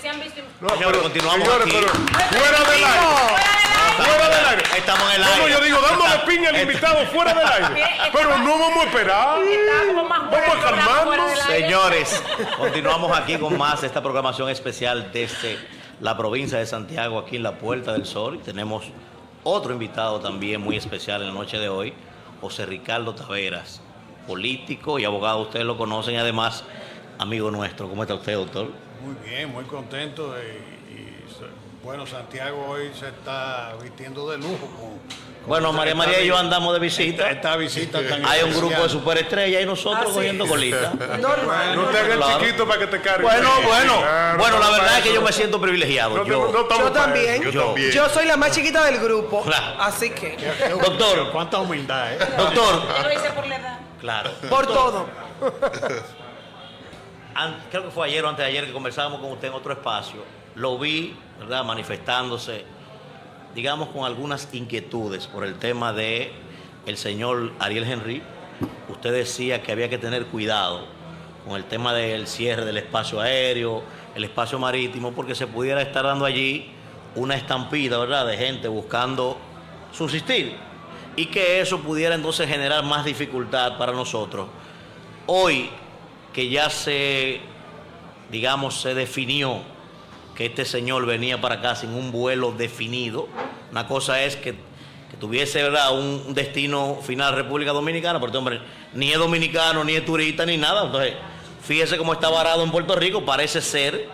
se han visto. No, señores, continuamos aquí. Fuera del aire. Fuera del aire. Estamos en el aire. No, yo digo, dándole piña al invitado fuera del aire. Pero no vamos a esperar. Vamos a calmarnos. Señores, continuamos aquí con más de esta programación especial desde la provincia de Santiago, aquí en la Puerta del Sol. Y tenemos otro invitado también muy especial en la noche de hoy, José Ricardo Taveras, político y abogado. Ustedes lo conocen y además amigo nuestro. ¿Cómo está usted, doctor? Muy bien, muy contento. Bueno, Santiago hoy se está vistiendo de lujo. Bueno, María y yo andamos de visita. Esta visita tan Hay un especial. grupo de superestrellas y nosotros cogiendo colita. No te hagas Claro. chiquito para que te cargue. Bueno, No, la verdad para es que eso. yo me siento privilegiado. No Yo, estamos Yo para también. eso. Yo también. Yo soy la más chiquita del grupo. Claro. Así que, Doctor. Cuánta humildad, ¿eh? Doctor. Yo lo hice por la edad. Claro. por todo. Creo que fue ayer o antes de ayer que conversábamos con usted en otro espacio. Lo vi, ¿verdad?, manifestándose, digamos, con algunas inquietudes por el tema de el señor Ariel Henry. Usted decía que había que tener cuidado con el tema del cierre del espacio aéreo, el espacio marítimo, porque se pudiera estar dando allí una estampida, ¿verdad?, de gente buscando subsistir y que eso pudiera entonces generar más dificultad para nosotros. Hoy, que ya se definió que este señor venía para acá sin un vuelo definido. Una cosa es que tuviese, ¿verdad?, un destino final República Dominicana, porque este hombre ni es dominicano, ni es turista, ni nada. Entonces, fíjese cómo está varado en Puerto Rico. Parece ser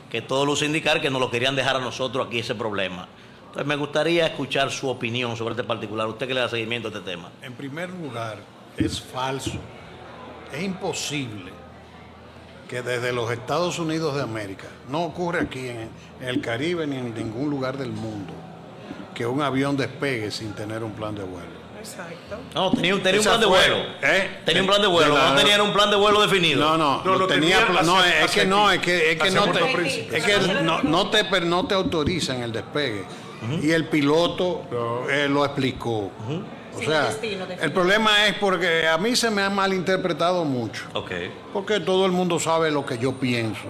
que todo luce indicar que nos lo querían dejar a nosotros aquí ese problema. Entonces, me gustaría escuchar su opinión sobre este particular. Usted que le da seguimiento a este tema. En primer lugar, es falso. Es imposible que desde los Estados Unidos de América, no ocurre aquí en el Caribe ni en ningún lugar del mundo, que un avión despegue sin tener un plan de vuelo. Exacto. No, tenía un Esa plan de fue, vuelo. ¿eh? Tenía un plan de vuelo, no tenía un plan de vuelo definido. No tenía tenía no, hacia- es que hacia no, aquí, es que hacia no Puerto te, Príncipe. es que no te autorizan el despegue. Y el piloto lo explicó. O Sin sea, destino definido. el problema es porque a mí se me ha malinterpretado mucho. Ok. Porque todo el mundo sabe lo que yo pienso.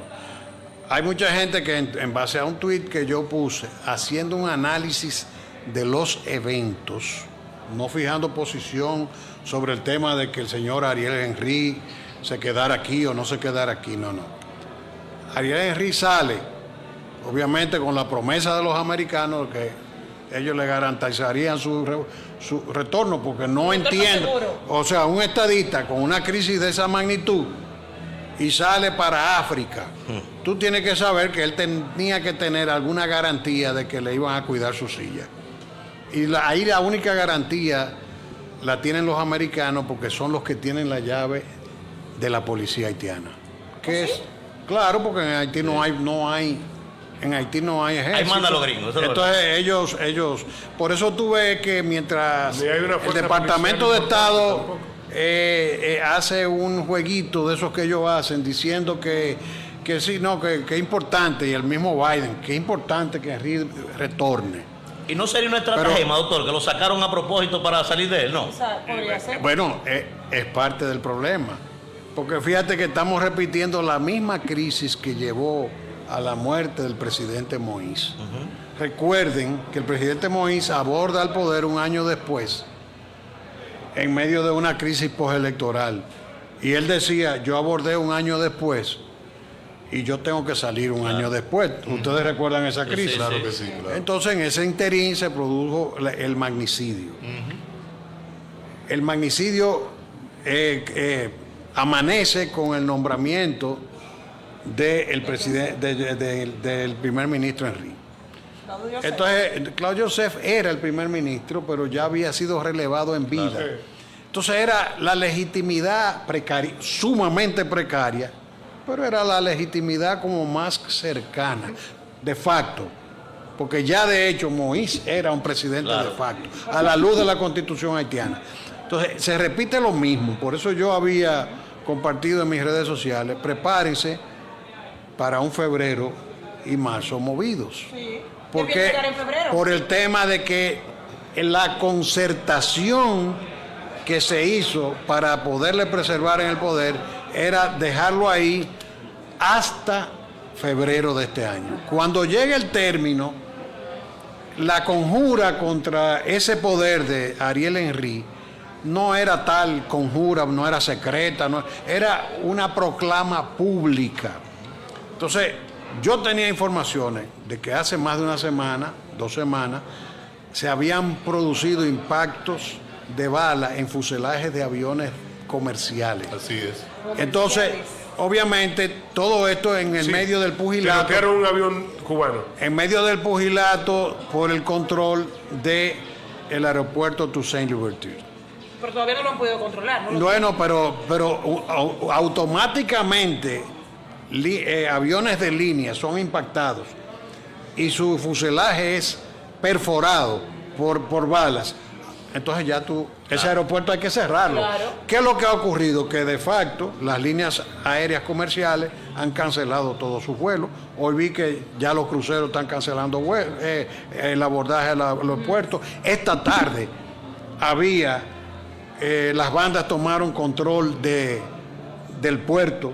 Hay mucha gente que en base a un tuit que yo puse, haciendo un análisis de los eventos, no fijando posición sobre el tema de que el señor Ariel Henry se quedara aquí o no se quedara aquí, no. Ariel Henry sale, obviamente con la promesa de los americanos que ellos le garantizarían su retorno, porque no entiendo. seguro. O sea, un estadista con una crisis de esa magnitud y sale para África, tú tienes que saber que él tenía que tener alguna garantía de que le iban a cuidar su silla. Y ahí la única garantía la tienen los americanos, porque son los que tienen la llave de la policía haitiana. ¿Qué es? Claro, porque en Haití no hay ejército. Ahí mandan los gringos, eso es lo Entonces ellos, por eso tú ves que mientras Ni hay una el fuerza Departamento de policial Estado importante hace un jueguito de esos que ellos hacen, diciendo que sí, no, que es importante, y el mismo Biden, que es importante que Henry retorne. ¿Y no sería una estratagema, doctor, que lo sacaron a propósito para salir de él? No. O sea, podría ser. Bueno, es parte del problema, porque fíjate que estamos repitiendo la misma crisis que llevó a la muerte del presidente Moïse. Recuerden que el presidente Moïse aborda el poder un año después, en medio de una crisis postelectoral, y él decía, yo abordé un año después y yo tengo que salir un año después. ¿Ustedes recuerdan esa crisis? sí, Claro que sí, claro. Entonces, en ese interín se produjo el magnicidio. El magnicidio amanece con el nombramiento del primer ministro Henry. Entonces, Claudio Joseph era el primer ministro, pero ya había sido relevado en vida. Entonces, era la legitimidad precaria, sumamente precaria, pero era la legitimidad como más cercana, de facto. Porque ya de hecho Moïse era un presidente de facto, a la luz de la Constitución haitiana. Entonces, se repite lo mismo. Por eso yo había compartido en mis redes sociales, prepárense para un febrero y marzo movidos. Sí. Porque ¿Qué piensa dar en febrero? por el tema de que la concertación que se hizo para poderle preservar en el poder era dejarlo ahí hasta febrero de este año. Cuando llegue el término, la conjura contra ese poder de Ariel Henry no era tal conjura, no era secreta, era una proclama pública. Entonces, yo tenía informaciones de que hace más de una semana, 2 semanas, se habían producido impactos de bala en fuselajes de aviones comerciales. Así es. Entonces, obviamente, todo esto en el medio del pugilato. Tirotearon un avión cubano. En medio del pugilato por el control del aeropuerto Toussaint Louverture. Pero todavía no lo han podido controlar, ¿no? Bueno, pero automáticamente aviones de línea son impactados y su fuselaje es perforado por balas. Entonces ya ese aeropuerto hay que cerrarlo. Claro. ¿Qué es lo que ha ocurrido? Que de facto las líneas aéreas comerciales han cancelado todos sus vuelos. Hoy vi que ya los cruceros están cancelando el abordaje a los puertos. Esta tarde las bandas tomaron control del puerto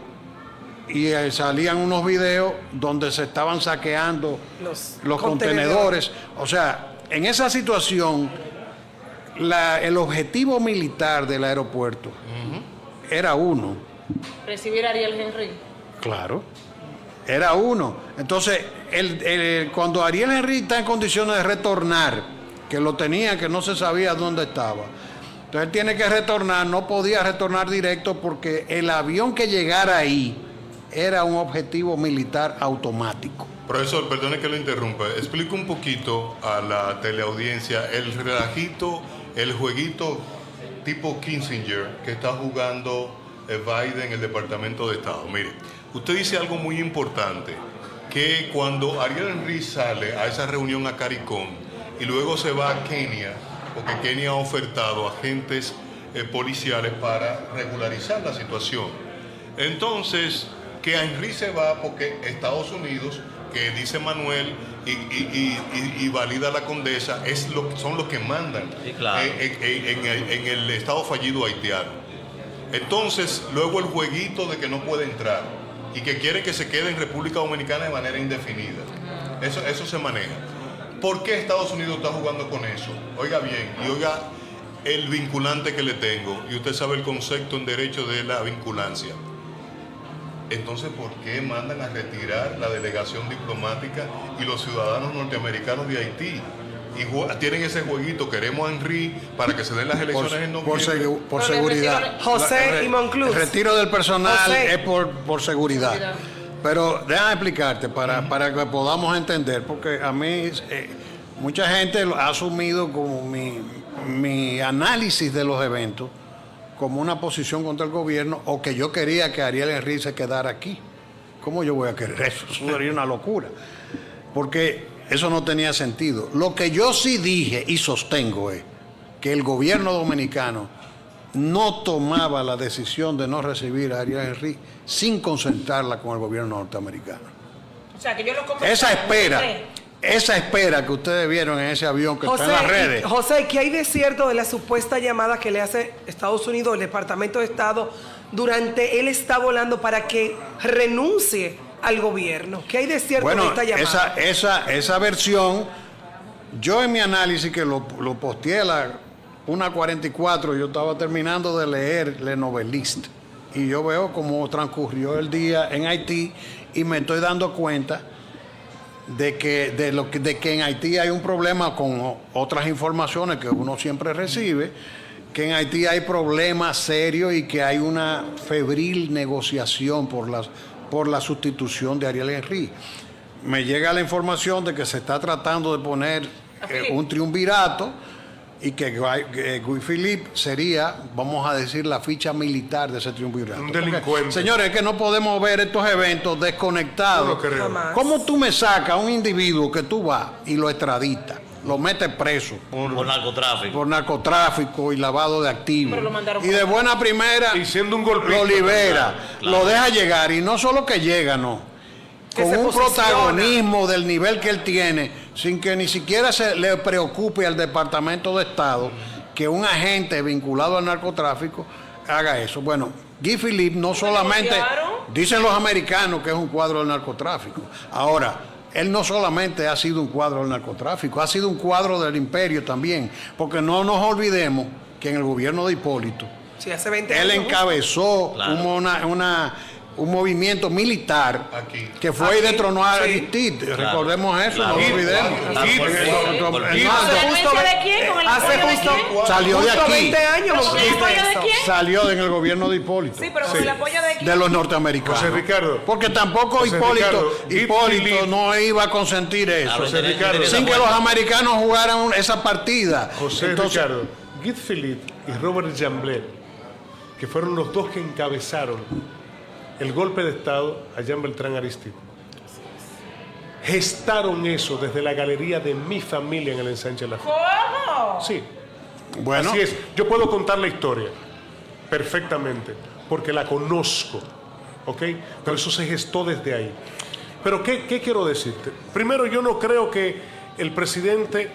y salían unos videos donde se estaban saqueando los contenedores. O sea, en esa situación, el objetivo militar del aeropuerto era uno. Recibir a Ariel Henry. Claro, era uno. Entonces, cuando Ariel Henry está en condiciones de retornar, que lo tenía, que no se sabía dónde estaba, entonces él tiene que retornar, no podía retornar directo porque el avión que llegara ahí era un objetivo militar automático. Profesor, perdone que lo interrumpa. Explico un poquito a la teleaudiencia el relajito, el jueguito tipo Kissinger que está jugando Biden en el Departamento de Estado. Mire, usted dice algo muy importante, que cuando Ariel Henry sale a esa reunión a CARICOM y luego se va a Kenia, porque Kenia ha ofertado agentes policiales para regularizar la situación. Entonces, que Henry se va porque Estados Unidos, que dice Manuel y valida la condesa, son los que mandan sí, claro. en el estado fallido haitiano. Entonces, luego el jueguito de que no puede entrar y que quiere que se quede en República Dominicana de manera indefinida. Eso se maneja. ¿Por qué Estados Unidos está jugando con eso? Oiga bien, y oiga el vinculante que le tengo, y usted sabe el concepto en derecho de la vinculancia. Entonces, ¿por qué mandan a retirar la delegación diplomática y los ciudadanos norteamericanos de Haití? Y tienen ese jueguito, queremos a Henry para que se den las elecciones en noviembre. Por seguridad. José y Monclús. El retiro del personal José. es por seguridad. Pero déjame explicarte para que podamos entender, porque a mí mucha gente lo ha asumido como mi análisis de los eventos como una posición contra el gobierno o que yo quería que Ariel Henry se quedara aquí. ¿Cómo yo voy a querer eso? Eso sería una locura. Porque eso no tenía sentido. Lo que yo sí dije y sostengo es que el gobierno dominicano no tomaba la decisión de no recibir a Ariel Henry sin concertarla con el gobierno norteamericano. O sea, que yo lo Esa espera que ustedes vieron en ese avión que está en las redes. José, ¿qué hay de cierto de la supuesta llamada que le hace Estados Unidos, el Departamento de Estado, durante él está volando para que renuncie al gobierno? ¿Qué hay de cierto de esta llamada? Esa versión, yo en mi análisis que lo posteé a la 1:44, yo estaba terminando de leer Le Noveliste y yo veo cómo transcurrió el día en Haití y me estoy dando cuenta de que en Haití hay un problema con otras informaciones que uno siempre recibe, que en Haití hay problemas serios y que hay una febril negociación por la sustitución de Ariel Henry. Me llega la información de que se está tratando de poner un triunvirato y que Guy Philippe sería, vamos a decir, la ficha militar de ese triunvirato. Un delincuente. Señores, es que no podemos ver estos eventos desconectados. ¿Cómo tú me sacas a un individuo que tú vas y lo extraditas, lo metes preso? Por narcotráfico. Por narcotráfico y lavado de activos. Pero lo mandaron Y de buena primera Y siendo un golpista. lo libera, Claro. lo deja llegar. Y no solo que llega, no. Que Con se un posiciona. protagonismo del nivel que él tiene, sin que ni siquiera se le preocupe al Departamento de Estado que un agente vinculado al narcotráfico haga eso. Bueno, Guy Philippe no solamente... negociaron? Dicen los americanos que es un cuadro del narcotráfico. Ahora, él no solamente ha sido un cuadro del narcotráfico, ha sido un cuadro del imperio también, porque no nos olvidemos que en el gobierno de Hipólito, sí, hace 20 él años, encabezó un movimiento militar Aquí. que fue y destronó a Sí. Aristide. Claro. Recordemos eso, Claro. no lo olvidemos. ¿De quién? ¿Con el hace apoyo de justo, quién? Salió de justo aquí. 20 años. ¿Con el apoyo de quién? Salió en el gobierno de Hipólito. Sí, pero con el apoyo de quién. De los norteamericanos. José Ricardo. Porque tampoco José Hipólito Ricardo, no iba a consentir eso. Claro, José Ricardo. Sin que los americanos jugaran esa partida. José Entonces, Ricardo, Guy Philippe y Robert Jamblet, que fueron los dos que encabezaron el golpe de Estado allá en Beltrán Aristide, gestaron eso desde la galería de mi familia en el ensanche de la Fe. ¿Cómo? Sí, bueno, así es. Yo puedo contar la historia perfectamente, porque la conozco, ¿ok? Pero eso se gestó desde ahí. Pero ¿qué quiero decirte? Primero, yo no creo que el presidente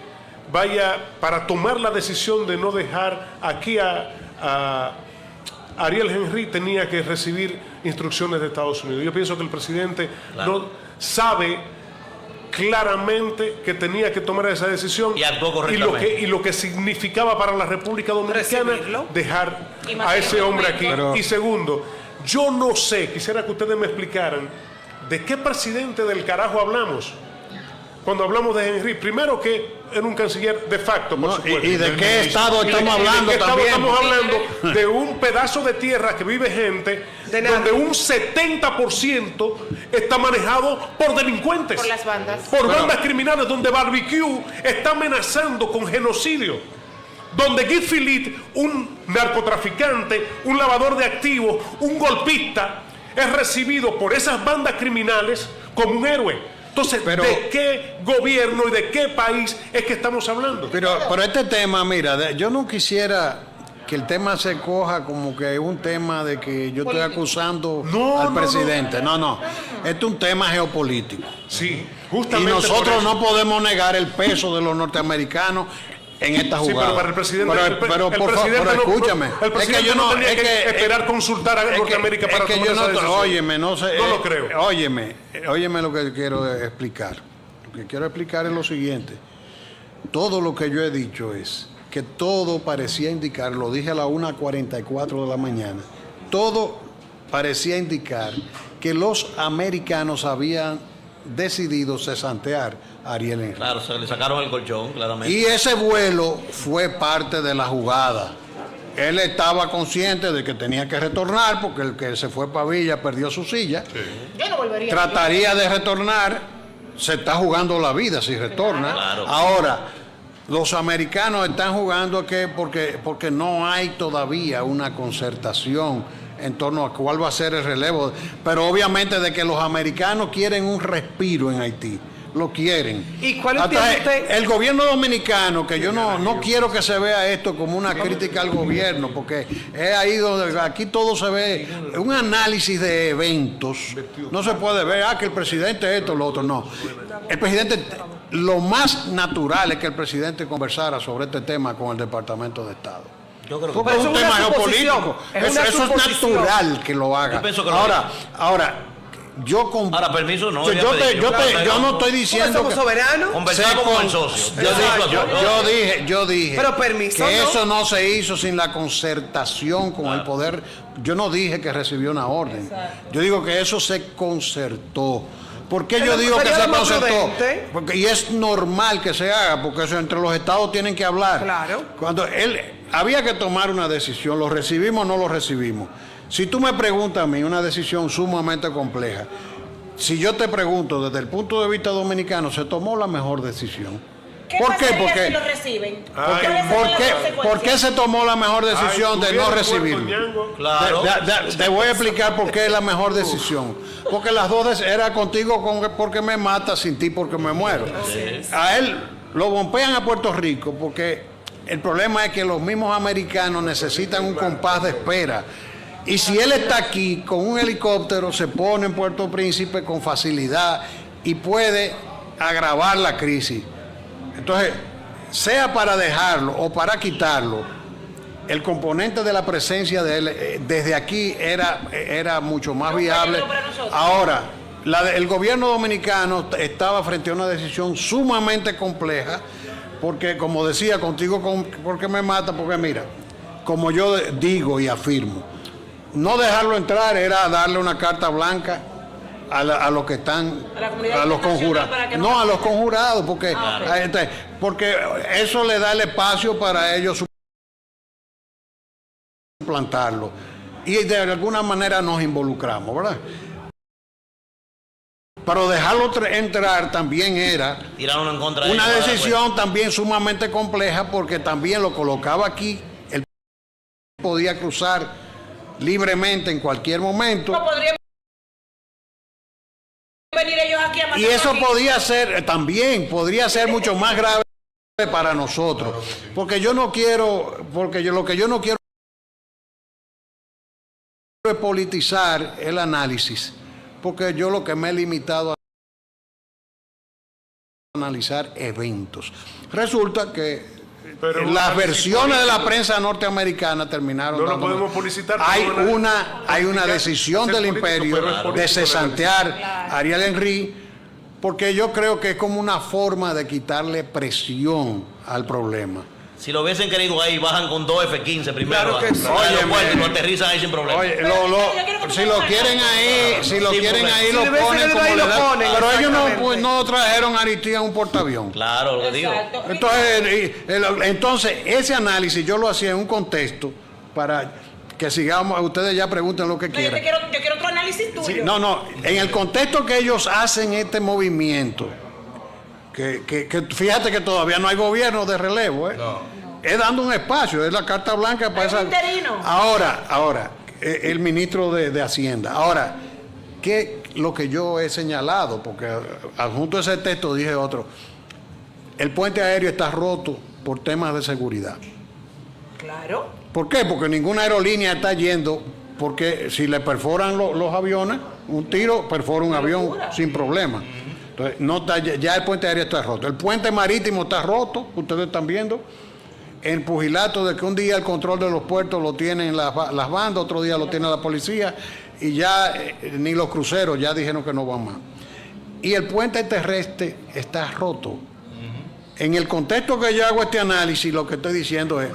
vaya para tomar la decisión de no dejar aquí a Ariel Henry, tenía que recibir instrucciones de Estados Unidos. Yo pienso que el presidente Claro. no sabe claramente que tenía que tomar esa decisión Y actuó correctamente. y lo que significaba para la República Dominicana Recibirlo. dejar Y a ese hombre aquí. Pero- Y segundo, yo no sé, quisiera que ustedes me explicaran de qué presidente del carajo hablamos cuando hablamos de Henry. Primero que era un canciller de facto, por no, supuesto. y de qué estado estamos hablando ¿De qué estado también. estamos hablando? De un pedazo de tierra que vive gente De nada. donde un 70% está manejado por delincuentes. Por las bandas. Por bandas criminales, donde Barbecue está amenazando con genocidio. Donde Guy Philippe, un narcotraficante, un lavador de activos, un golpista, es recibido por esas bandas criminales como un héroe. Entonces, Pero- ¿de qué gobierno y de qué país es que estamos hablando? Pero este tema, mira, yo no quisiera que el tema se coja como que es un tema de que yo estoy acusando No, al no, presidente. No. Este es un tema geopolítico. Sí, Y justamente por nosotros eso. no podemos negar el peso de los norteamericanos en esta Sí, jugada. pero para el presidente, Pero, por presidente favor, no- escúchame. el presidente no tenía que esperar consultar a Norteamérica para tomar yo esa no, decisión. óyeme, no sé. No lo creo. Óyeme lo que quiero explicar. Lo que quiero explicar es lo siguiente. Todo lo que yo he dicho es que todo parecía indicar, lo dije a la 1:44 de la mañana, todo parecía indicar que los americanos habían decidido cesantear a Ariel Henry. Claro, se le sacaron el colchón, claramente. Y ese vuelo fue parte de la jugada. Él estaba consciente de que tenía que retornar porque el que se fue para Villa perdió su silla. Yo no volvería. Trataría de retornar, se está jugando la vida si retorna. Claro. Ahora, los americanos están jugando porque no hay todavía una concertación en torno a cuál va a ser el relevo. Pero obviamente de que los americanos quieren un respiro en Haití. Lo quieren. ¿Y cuál Hasta entiende usted? el gobierno dominicano, que yo no quiero que se vea esto como una crítica al gobierno, porque es ahí donde aquí todo se ve, un análisis de eventos. No se puede ver, que el presidente esto, lo otro, no. El presidente, lo más natural es que el presidente conversara sobre este tema con el Departamento de Estado. Yo creo que Porque es un Pero es una tema suposición, geopolítico. es una Eso es suposición. natural que lo haga. Yo pienso que lo Ahora, Ahora, permiso, no. yo no estoy Porque diciendo somos que soberanos. Conversamos con el socio. Yo dije Pero permiso, que ¿no? eso no se hizo sin la concertación con el poder. Yo no dije que recibió una orden. Yo digo que eso se concertó. ¿Por qué yo Pero digo que sería se lo más concertó? prudente. Y es normal que se haga, porque eso entre los estados tienen que hablar. Claro. Cuando había que tomar una decisión, ¿lo recibimos o no lo recibimos? Si tú me preguntas a mí, una decisión sumamente compleja. Si yo te pregunto, desde el punto de vista dominicano, se tomó la mejor decisión. ¿Por qué? Porque si lo reciben. Ay, ¿Por qué se tomó la mejor decisión Ay, de no tuviera recibirlo? Puerto Ñango. Claro. Te voy a explicar por qué es la mejor decisión. Porque las dos era contigo porque me mata, sin ti porque me muero. A él lo bompean a Puerto Rico porque el problema es que los mismos americanos necesitan un compás de espera. Y si él está aquí con un helicóptero, se pone en Puerto Príncipe con facilidad y puede agravar la crisis. Entonces, sea para dejarlo o para quitarlo, el componente de la presencia de él desde aquí era mucho más viable. Ahora, el gobierno dominicano estaba frente a una decisión sumamente compleja, porque como decía, contigo porque me mata, porque mira, como yo digo y afirmo, no dejarlo entrar era darle una carta blanca a los que están, a los conjurados, no a los conjurados, porque, porque eso le da el espacio para ellos suplantarlo, y de alguna manera nos involucramos, ¿verdad? Pero dejarlo entrar también era una decisión también sumamente compleja, porque también lo colocaba aquí, él podía cruzar libremente en cualquier momento. No podría venir ellos aquí a matar. Y eso aquí. podría ser, también podría ser mucho más grave para nosotros. Porque yo no quiero, lo que yo no quiero es politizar el análisis. Porque yo lo que me he limitado a analizar eventos. Resulta que las versiones de la prensa norteamericana terminaron. No lo podemos publicitar. Hay una decisión del imperio de cesantear a Ariel Henry, porque yo creo que es como una forma de quitarle presión al problema. Si lo hubiesen querido ahí, bajan con 2 F-15 primero. Claro que sí. Oye, lo aterrizan ahí sin problema. Oye, si lo quieren ahí, lo ponen como le da. Pero ellos no trajeron a Aristía en un portaavión. Claro, lo que digo. Entonces, ese análisis yo lo hacía en un contexto para que sigamos, ustedes ya pregunten lo que quieran. Yo quiero otro análisis tuyo. Sí, no, en el contexto que ellos hacen este movimiento, que fíjate que todavía no hay gobierno de relevo, es dando un espacio, es la carta blanca para esa. Ahora, el ministro de Hacienda. Ahora, lo que yo he señalado, porque adjunto a ese texto dije otro, el puente aéreo está roto por temas de seguridad. Claro. ¿Por qué? Porque ninguna aerolínea está yendo, porque si le perforan los aviones, un tiro perfora un avión sin problema. Entonces, ya el puente aéreo está roto. El puente marítimo está roto, ustedes están viendo. El pugilato de que un día el control de los puertos lo tienen las bandas, otro día lo tiene la policía, y ya ni los cruceros ya dijeron que no van más. Y el puente terrestre está roto. En el contexto que yo hago este análisis, lo que estoy diciendo es,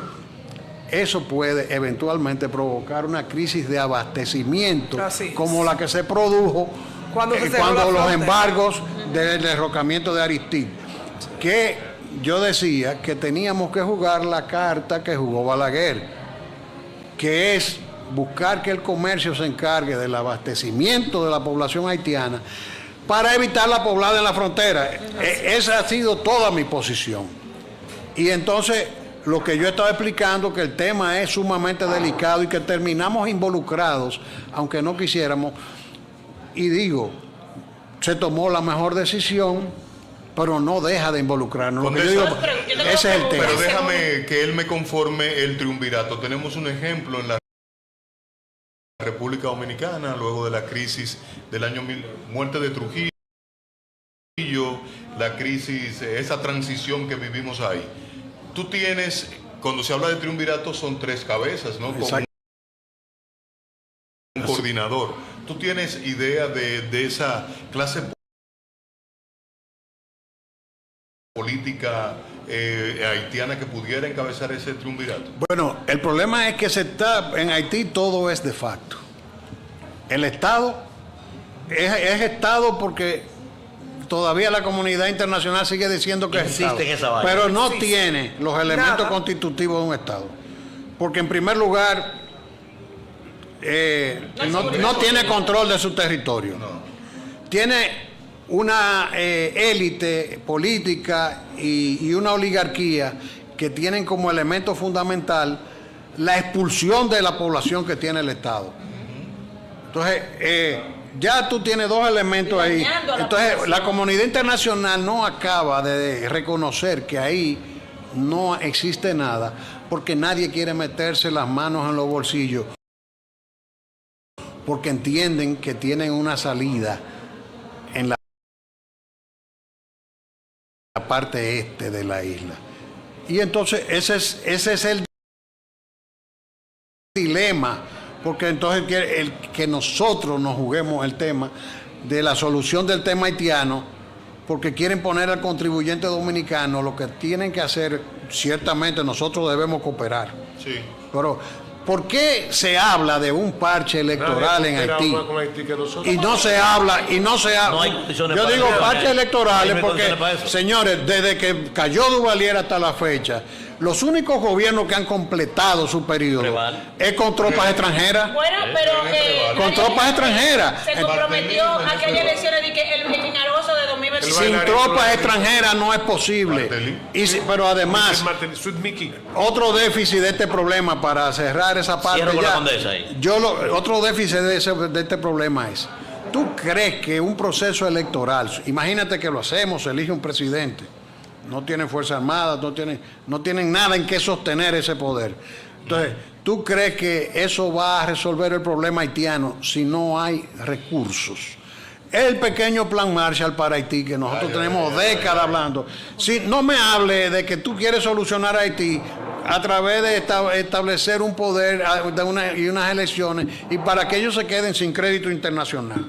eso puede eventualmente provocar una crisis de abastecimiento, como la que se produjo cuando los embargos del derrocamiento de Aristide, que yo decía que teníamos que jugar la carta que jugó Balaguer, que es buscar que el comercio se encargue del abastecimiento de la población haitiana para evitar la poblada en la frontera. Esa ha sido toda mi posición. Y entonces, lo que yo estaba explicando, que el tema es sumamente delicado y que terminamos involucrados, aunque no quisiéramos. Y digo, se tomó la mejor decisión, pero no deja de involucrarnos. Ese es el tema. Pero déjame que él me conforme el triunvirato. Tenemos un ejemplo en la República Dominicana, luego de la crisis del año muerte de Trujillo, la crisis, esa transición que vivimos ahí. Tú tienes, cuando se habla de triunvirato, son 3 cabezas, ¿no? Con un coordinador. ¿Tú tienes idea de esa clase política haitiana que pudiera encabezar ese triunvirato? Bueno, el problema es que en Haití todo es de facto. El Estado es Estado porque todavía la comunidad internacional sigue diciendo que es Estado, pero no tiene los elementos constitutivos de un Estado. Porque en primer lugar, no tiene control de su territorio. Tiene una élite política y una oligarquía que tienen como elemento fundamental la expulsión de la población que tiene el Estado. Entonces, ya tú tienes 2 elementos ahí. Entonces, la comunidad internacional no acaba de reconocer que ahí no existe nada, porque nadie quiere meterse las manos en los bolsillos, porque entienden que tienen una salida en la parte este de la isla. Y entonces ese es el dilema, porque entonces que nosotros nos juguemos el tema de la solución del tema haitiano, porque quieren poner al contribuyente dominicano. Lo que tienen que hacer, ciertamente nosotros debemos cooperar. Sí. Pero, ¿por qué se habla de un parche electoral en Haití? Y no se habla, No hay condiciones yo para digo eso. parches electorales No hay porque, condiciones para eso. señores, desde que cayó Duvalier hasta la fecha, los únicos gobiernos que han completado su periodo Preval. es con tropas extranjeras. Bueno, pero Con tropas extranjeras. se comprometió a que haya elecciones de que en agosto de 2025. Sin bailarín tropas bailarín. extranjeras no es posible. Martelly. Pero además, Sweet Mickey. otro déficit de este problema, para cerrar esa parte Cierro con la ya, Condesa ahí. otro déficit de este problema es, ¿tú crees que un proceso electoral, imagínate que lo hacemos, se elige un presidente, no tienen Fuerza Armada, no tienen nada en qué sostener ese poder? Entonces, ¿tú crees que eso va a resolver el problema haitiano si no hay recursos? El pequeño plan Marshall para Haití, que nosotros tenemos décadas hablando. Si no me hable de que tú quieres solucionar Haití a través de establecer un poder y unas elecciones, y para que ellos se queden sin crédito internacional,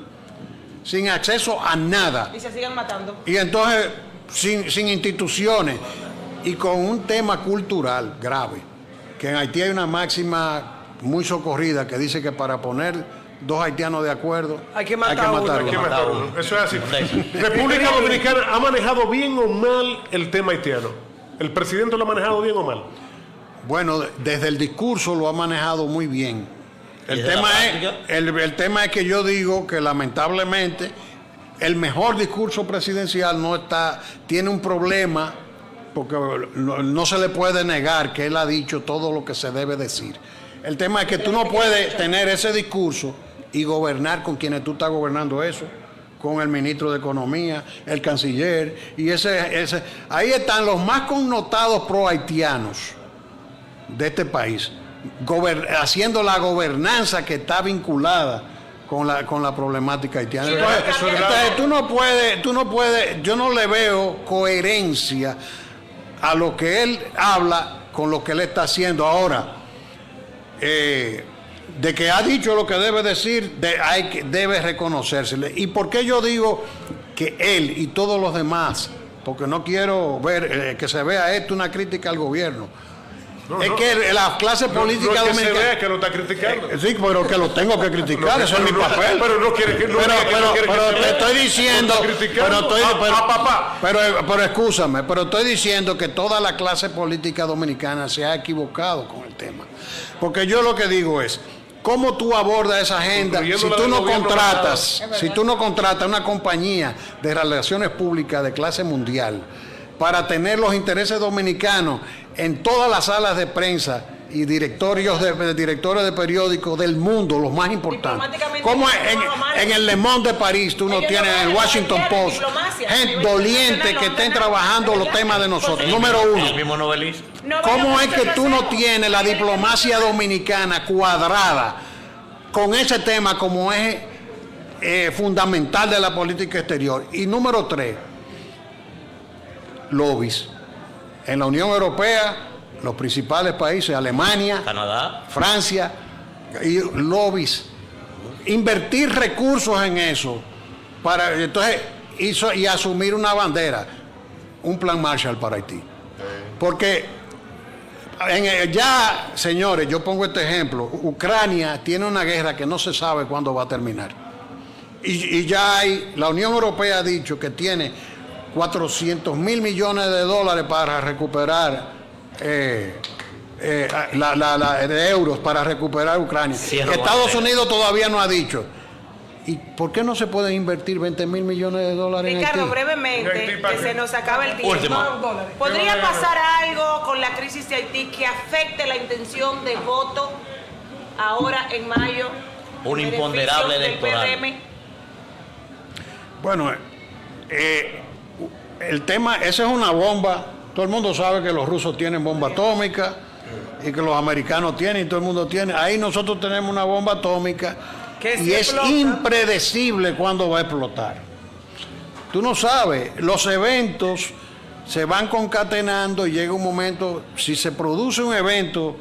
sin acceso a nada, Y se sigan matando. y entonces sin instituciones, y con un tema cultural grave, que en Haití hay una máxima muy socorrida que dice que para poner dos haitianos de acuerdo Hay que matar a uno. Hay que uno. matar uno. Eso es así. República Dominicana ha manejado bien o mal el tema haitiano. ¿El presidente lo ha manejado bien o mal? Bueno, desde el discurso lo ha manejado muy bien. El ¿Desde tema, la es, práctica? el tema es que yo digo que lamentablemente el mejor discurso presidencial tiene un problema, porque no se le puede negar que él ha dicho todo lo que se debe decir. El tema es que tú no puedes tener ese discurso y gobernar con quienes tú estás gobernando eso, con el ministro de Economía, el canciller, y ahí están los más connotados pro-haitianos de este país, haciendo la gobernanza que está vinculada con la problemática haitiana. Sí, Entonces, eso es grave. tú no puedes, yo no le veo coherencia a lo que él habla con lo que él está haciendo ahora. De que ha dicho lo que debe decir, debe reconocérsele. ¿Y por qué yo digo que él y todos los demás? Porque no quiero ver que se vea esto una crítica al gobierno. Que la clase política no es que se dominicana. vea que lo está criticando. Sí, pero que lo tengo que criticar, eso es mi papel. Pero no quiere que Pero te estoy diciendo, Lo está criticando papá. pero escúchame, pero estoy diciendo que toda la clase política dominicana se ha equivocado con el tema. Porque yo lo que digo es, ¿cómo tú abordas esa agenda Incluyendo si la tú del no gobierno contratas, pasado. si tú no contratas una compañía de relaciones públicas de clase mundial para tener los intereses dominicanos en todas las salas de prensa y directores de periódicos del mundo, los más importantes? Diplomáticamente, Como no, en el Le Monde de París, tú no Ellos tienes no en el van a Washington negociar Post, diplomacia. A gente nivel doliente internacional que no estén van a- trabajando los ¿verdad? temas de nosotros. Pues, Número El uno. mismo novelista. No, ¿Cómo es que nosotros tú no hacemos. tienes la diplomacia dominicana cuadrada con ese tema como es fundamental de la política exterior? Y número 3, lobbies. En la Unión Europea, los principales países, Alemania, Canadá. Francia, y lobbies. Invertir recursos en eso para entonces y asumir una bandera, un plan Marshall para Haití. Porque ya, señores, yo pongo este ejemplo, Ucrania tiene una guerra que no se sabe cuándo va a terminar. Y ya la Unión Europea ha dicho que tiene 400 mil millones de dólares para recuperar de euros para recuperar Ucrania. Cierro Estados Guantánamo. Unidos todavía no ha dicho. ¿Y por qué no se pueden invertir 20 mil millones de dólares en Ricardo, Haití? brevemente, Haití, ¿para que qué? se nos acaba el tiempo. Último. ¿Podría pasar algo con la crisis de Haití que afecte la intención de voto ahora en mayo? Un en imponderable beneficio del electoral. PRM? Bueno, el tema, esa es una bomba. Todo el mundo sabe que los rusos tienen bomba atómica y que los americanos tienen y todo el mundo tiene. Ahí nosotros tenemos una bomba atómica Que y si es explota. impredecible cuándo va a explotar. Tú no sabes, los eventos se van concatenando y llega un momento, si se produce un evento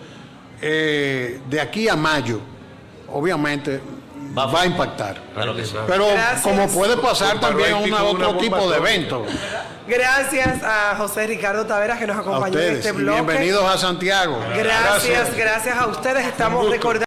de aquí a mayo, obviamente, va a impactar. Claro que sí. Pero Gracias. como puede pasar Un también barro ético, otro una tipo bomba de atómica. evento. Gracias a José Ricardo Taveras que nos A acompañó en ustedes. este Y bloque. bienvenidos a Santiago. Gracias a ustedes. Estamos recordando